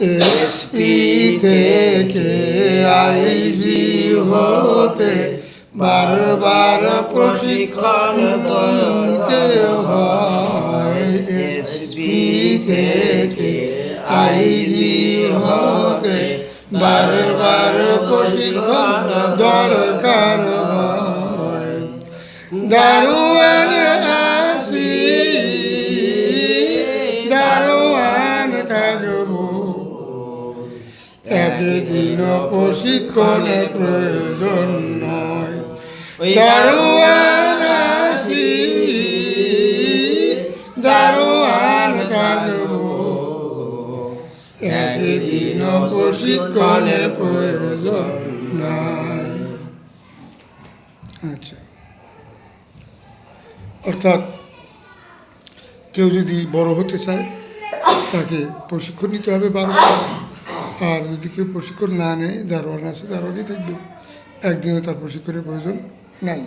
SP থেকে IG হতে বারবার প্রশিক্ষণ দিতে হয়। এসপি থেকে আইজি হতে বারবার প্রশিক্ষণ দরকার হয়। দারোয়ান আসি দারোয়ান থাকবো, একদিন প্রশিক্ষণের প্রয়োজন নয়। দারোয়ান আসি দারোয়ান থাকবো, একদিন প্রশিক্ষণের প্রয়োজন নাই। আচ্ছা, অর্থাৎ কেউ যদি বড় হতে চায় তাকে প্রশিক্ষণ নিতে হবে বারবার। আর যদি কেউ প্রশিক্ষণ না নেয়, দারোয়ান আছে দারোয়ানই থাকবে, একদিনও তার প্রশিক্ষণের প্রয়োজন নাই।